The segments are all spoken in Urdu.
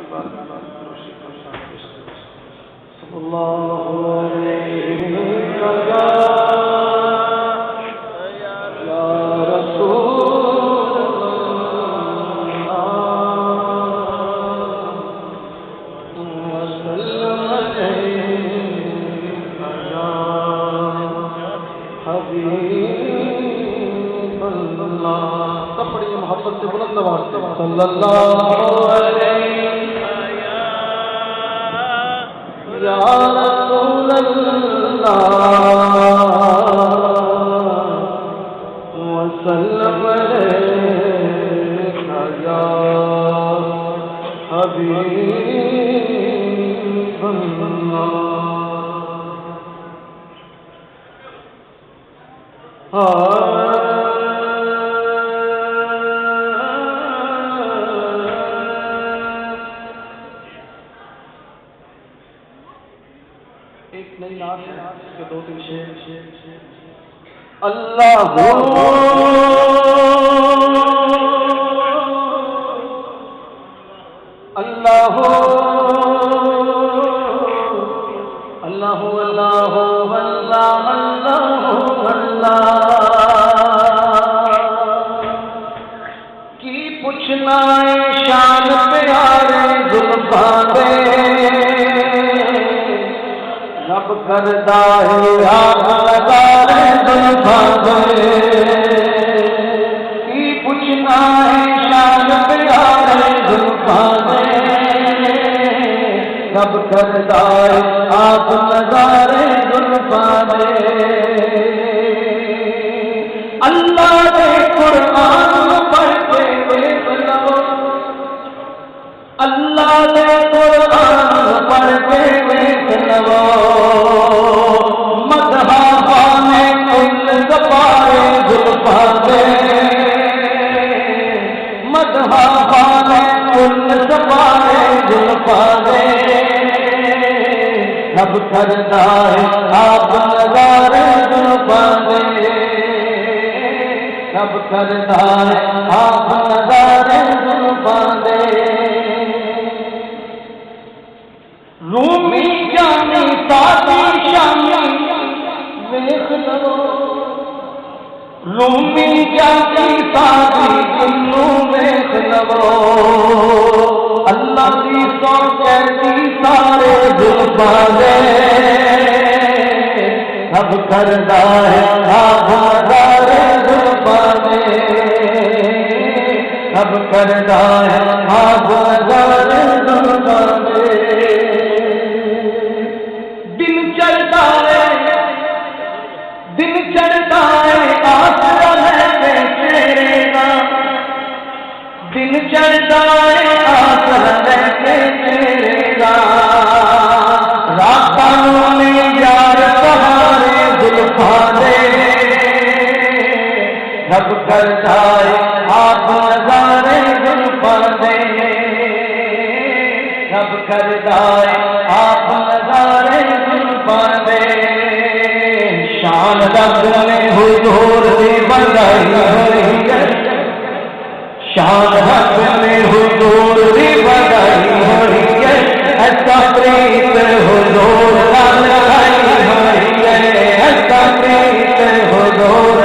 صلی اللہ علیہ یا رسول اللہ وسلم علیک یا حبیب اللہ. ایک نئی نعت ہے اس کے دو تین شعر. اللہ اللہ اللہ اللہ اللہ اللہ کی پوچھنا شان پیارے زلفاں دے رب کردہ ہے آپ لگارے زلفاں دے کی پوچھنا شان پیارے زلفاں دے رب کردہ ہے آپ لگارے زلفاں دے. اللہ دے قرآن پڑھ کے دیکھ لو اللہ دے قرآن پڑھ کے دیکھ لو مدح خانے کل گپارے زلفاں دے مدح خانے کل گپارے زلفاں دے رب کردہ ہے آپ نظارے زلفاں دے رب کردہ ہے آپ نظارے زلفاں دے. رومی جانی سادی شامی ویکھ لو رومی جانی سادی جنو ویکھ لو اللہ دی سو کہتی سارے زلفاں دے رب کردہ ہے آپ نظارے زلفاں دے رب کردہ ہے آپ نظارے زلفاں دے. دن چڑھتا ہے آسرا ہے تیرے نام دن چڑھتا ہے آسرا ہے تیرے نام راتوں میں یار سہارے زلفاں دے رب کردہ ہے آپ نظارے زلفاں دے رب کردہ ہے آپ نظارے زلفاں دے. شان رب میں حضور دی بڑائی ہوئی ہے شان رب میں حضور دی بڑائی ہوئی ہے ایسا پریت حضور لگائی ہوئی ہے ایسا پریت حضور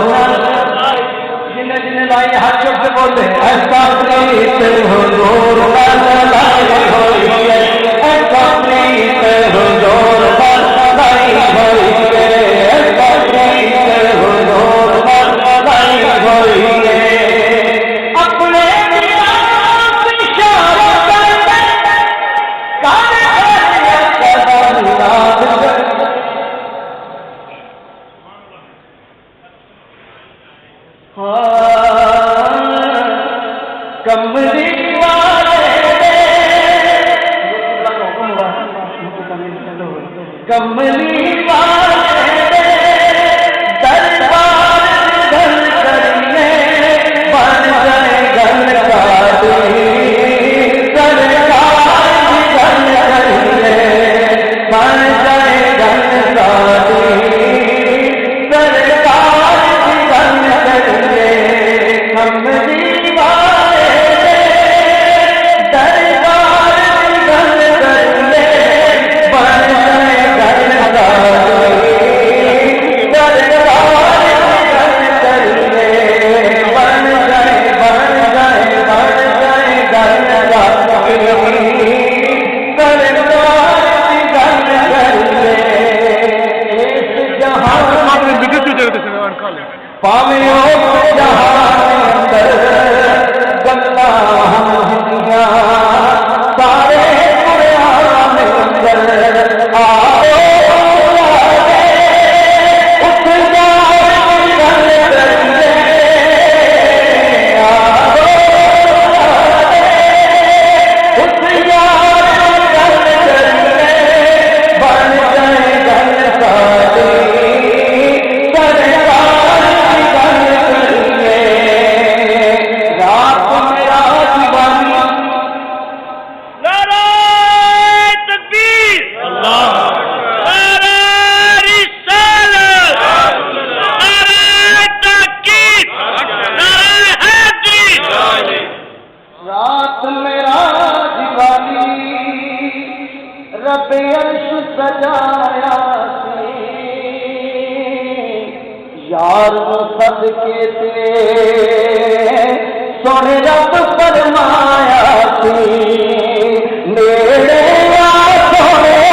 جن جن لائی ہاتھ چپ بولے ایسا پریت حضور لگائی ہوئی ہے ایسا پریت حضور لگائی ہوئی ہے ایسا پریت حضور لگائی ہوئی ہے. اپنے کملی والے کملی والے دربار گل کریے بن جائے گل کاری سرکار گل کریے بن جائے گل کاری سرکار گل کریے. کملی والے دربار رب عرش سجایا سی یار صدقے تے سونے رب فرمایا سی نیڑے آ سونے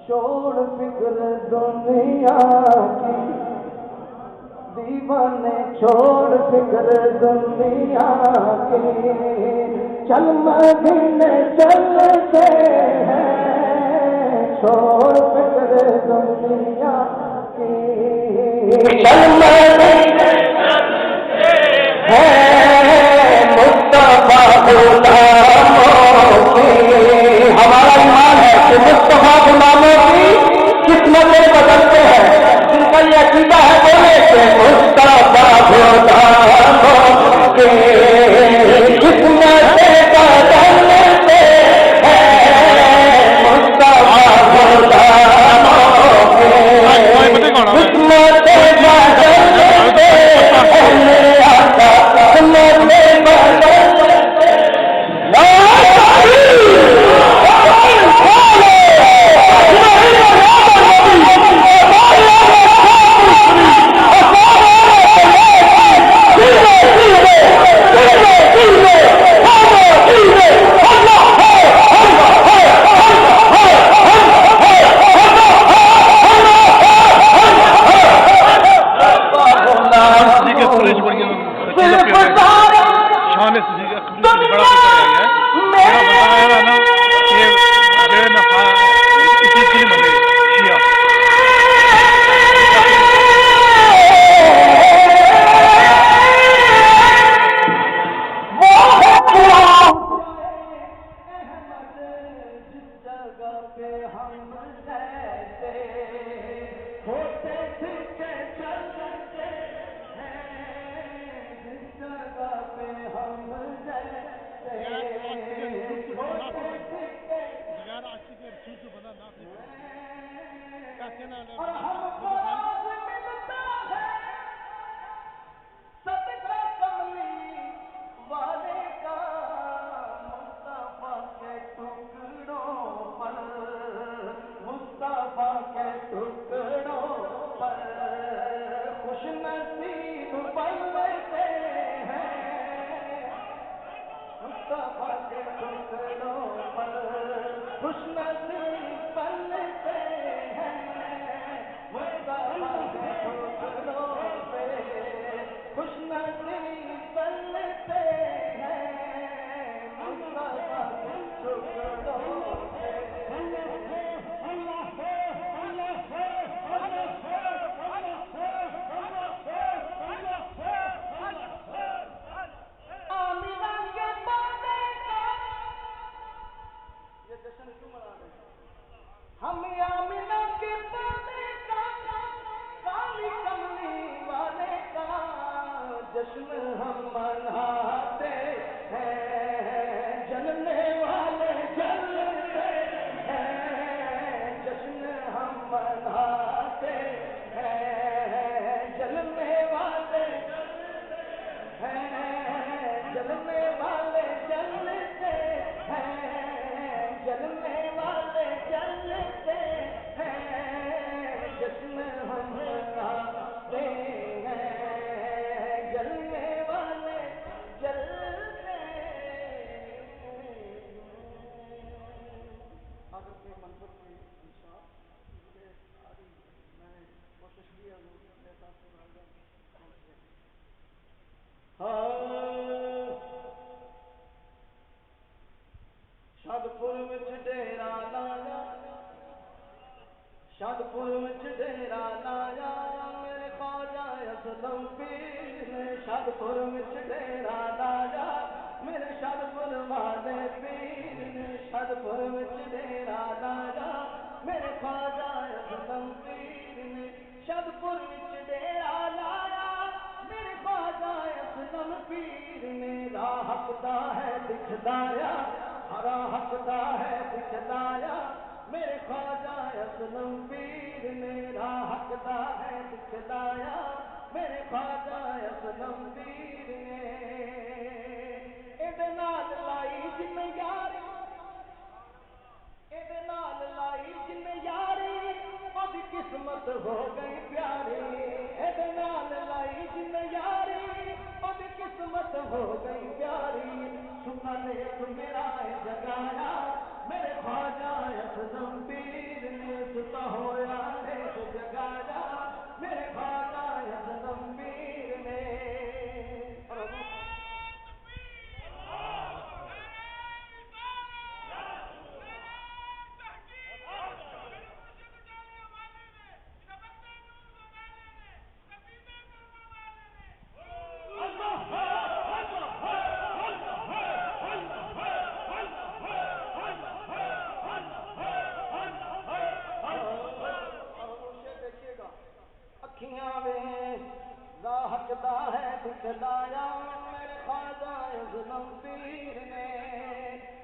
چھوڑ فکر دنیا کی دیوانے چھوڑ فکر دنیا کی چل مدینے چلتے ہیں چھوڑ فکر دنیا کی چل مدینے چلتے ہیں مصطفیٰ غلاموں کی ہمارا ایمان ہے کہ مصطفیٰ غلاموں کی چلایا میرے خواجہ ظلم پیر نے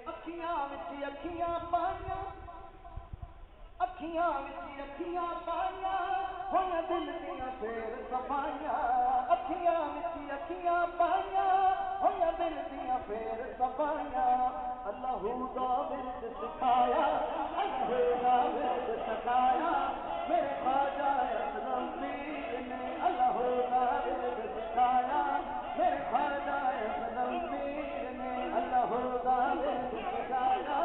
اکھیاں وچ اکھیاں پائیاں اکھیاں وچ اکھیاں پائیاں ہن دل دیاں پھر صفائیاں اکھیاں وچ اکھیاں پائیاں ہن دل دیاں پھر صفائیاں اللہ دا ورد سکھایا اللہ دا ورد سکھایا میرے خواجہ ظلم پیر نے اللہ دا ورد سکھایا میرے خواجہ ظلم پیر نے اللہ دا ورد سکھایا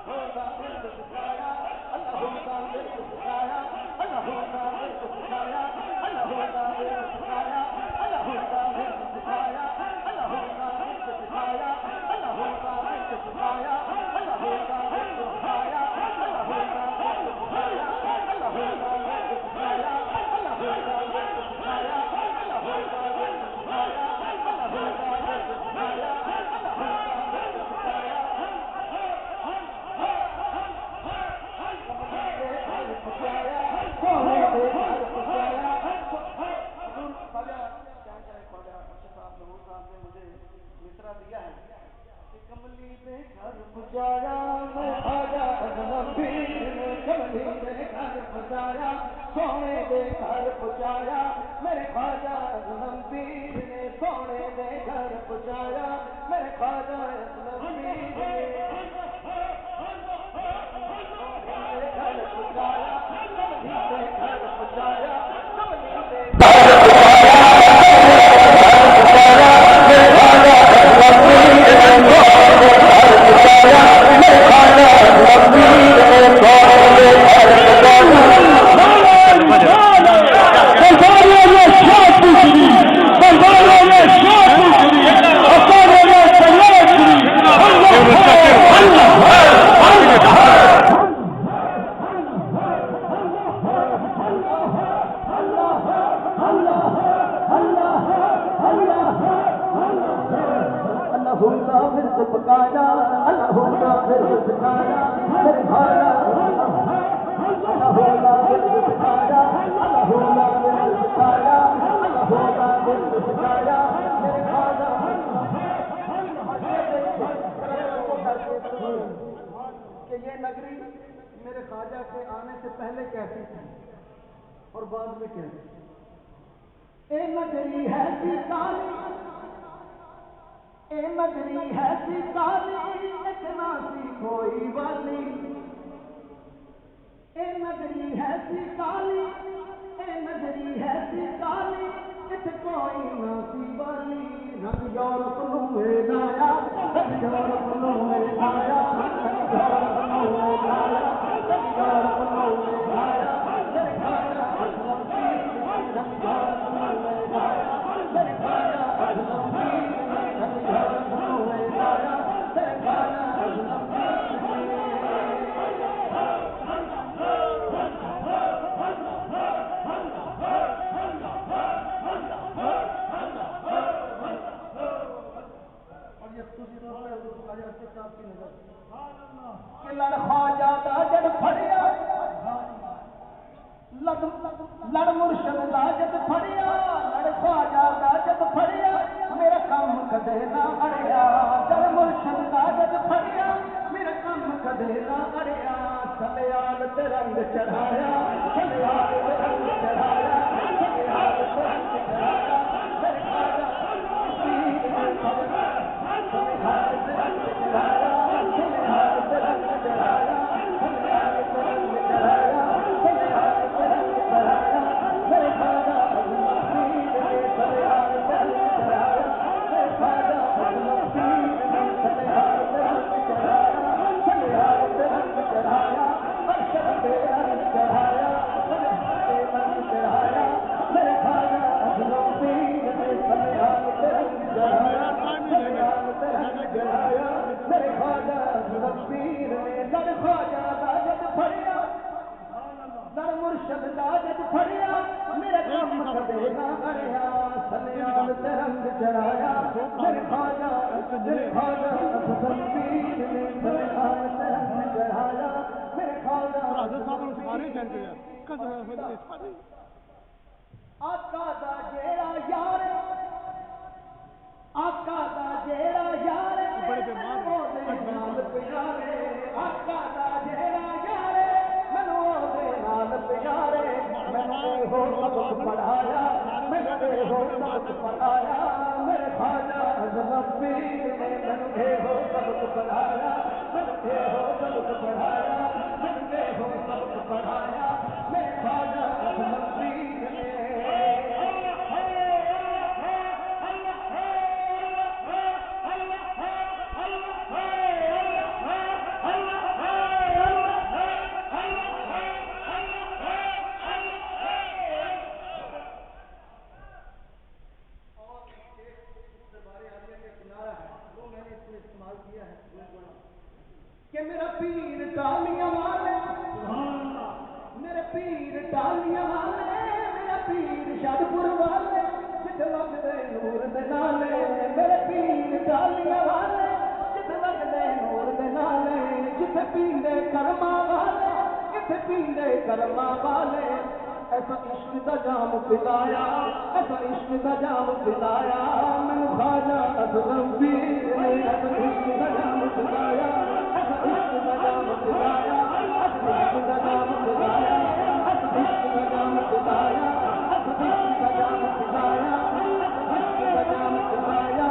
ہوگا ورد سکھایا اللہ ہوگا ورد سکھایا اللہ ہوگا ورد سکھایا اللہ ہوگا ورد سکھایا اللہ ہوگا ورد سکھایا اللہ ہوگا ورد سکھایا اللہ ہوگا ورد سکھایا اللہ ہوگا ورد سکھایا اللہ ہوگا ورد سکھایا اللہ ہوگا ورد سکھایا اللہ ہوگا ورد سکھایا اللہ ہوگا ورد سکھایا اللہ ہوگا ورد سکھایا اللہ ہوگا ورد سکھایا دیا ہے کہ کملی دے گھر پہنچایا میں خواجہ ظلم پیر نے کملی دے گھر پہنچایا سونے دے گھر پہنچایا میرے خواجہ ظلم پیر نے سونے دے گھر پہنچایا میرے خواجہ ظلم پیر نے گھر پہنچایا کملی دے گھر پہنچایا کملی دے کہ یہ نگری میرے خواجہ کے آنے سے پہلے کیسی تھی اور بعد میں کیسی اے نگری ہے سی کالی اے نگری ہے سی کالی اتنا سی کوئی والی اے نگری ہے سی کالی اے نگری ہے سی کالی ات کوئی نہ سی والی رنگ یورپ نو لایا رنگ یورپ نو لایا رنگ یورپ نو لایا رنگ یورپ نو لایا میرے خواجہ ظلم پیر رنگ یورپ نو لایا میرے خواجہ ظلم پیر رنگ یورپ نو لایا میرے خواجہ ظلم لڑ خواجہ دا جد پھڑیا لڑ مرشد دا جد پھڑیا لڑ خواجہ دا جد پھڑیا میرا کام کدے نہ اڑیا لڑ مرشد دا جد پھڑیا میرا کام کدے نہ اڑیا سلیال تے رنگ چڑھایا سلیال تے رنگ چڑھایا سلیال تے رنگ چڑھایا میرے خواجہ سلیال تے رنگ چڑھایا سلیال تے رنگ چڑھایا سلیال تے رنگ چڑھایا سلیال تے رنگ چڑھایا میرے خواجہ ظلم پیر نے سلیال تے رنگ چڑھایا میرے خواجہ ظلم پیر نے سلیال تے رنگ چڑھایا سلیال تے رنگ چڑھایا ارشد تے رنگ چڑھایا سلیال تے رنگ چڑھایا میرے خواجہ ظلم پیر نے سلیال تے رنگ چڑھایا سلیال تے رنگ چڑھایا میرے خواجہ ظلم پیر نے لڑ خواجہ دا جد پھڑیا لڑ مرشد دا جد پھڑیا میرے کام کدے نہ اڑیا سلیال تے رنگ چڑھایا میرے خواجہ ظلم پیر نے سلیال تے رنگ چڑھایا میرے خواجہ آقا دا جیڑا یار آقا دا جیڑا یار مینوں دے نال پیارے آقا دا جیڑا یار مینوں دے نال پیارے مینوں ہو سبق پڑھایا مینوں ہو سبق پڑھایا میرے خواجہ اعظم پیر نے مینوں ہو سبق پڑھایا مینوں ہو سبق پڑھایا مینوں ہو سبق پڑھایا میرے خواجہ اعظم پیر نے کہ میرا پیر ٹالیاں والے میرے پیر ٹالیاں والے میرا پیر شادپور والے جتھے لگدے نور دے نالے میرے پیر ٹالیاں والے جتھے لگدے نور دے نالے جتھے پیندے کرما والے جتھے پیندے کرما والے ایسا عشق دا جام پلایا ایسا عشق دا جام پلایا مینوں خواجہ اعظم پیر نے ایسا عشق دا جام پلایا عشق دا جام پلایا عشق دا جام پلایا عشق دا جام پلایا عشق دا جام پلایا عشق دا جام پلایا عشق دا جام پلایا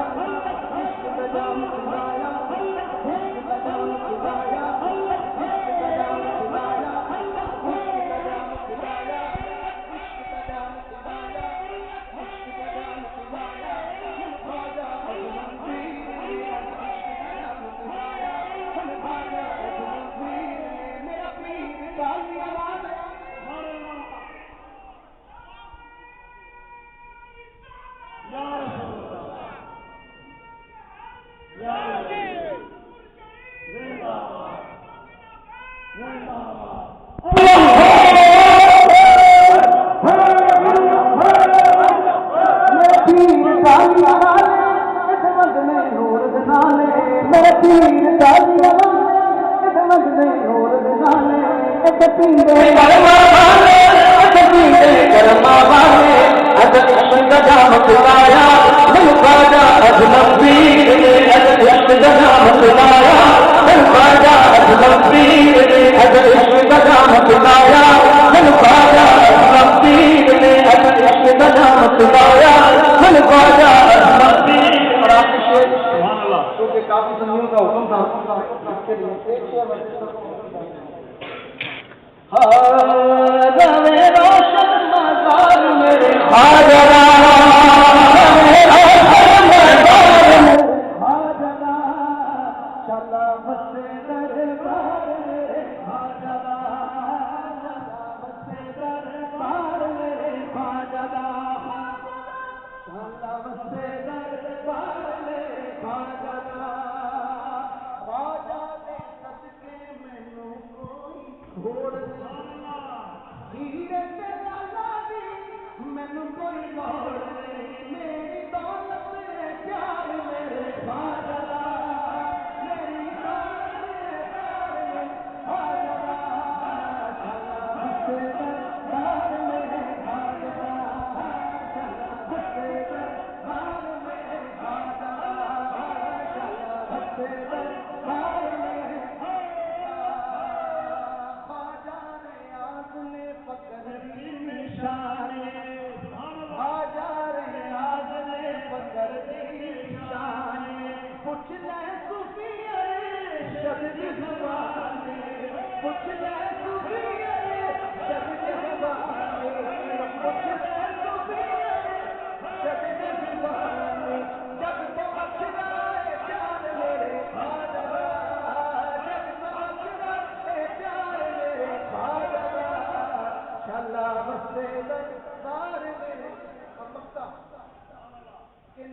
عشق دا جام پلایا عشق دا جام پلایا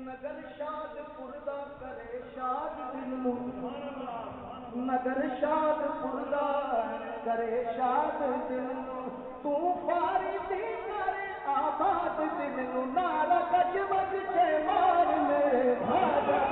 نگر شاد پردا کرے شاد دل نگر شاد پردا کرے شاد دل تو پاری دی کرے آباد دل نارا گج بج کے مار میرے بھاجا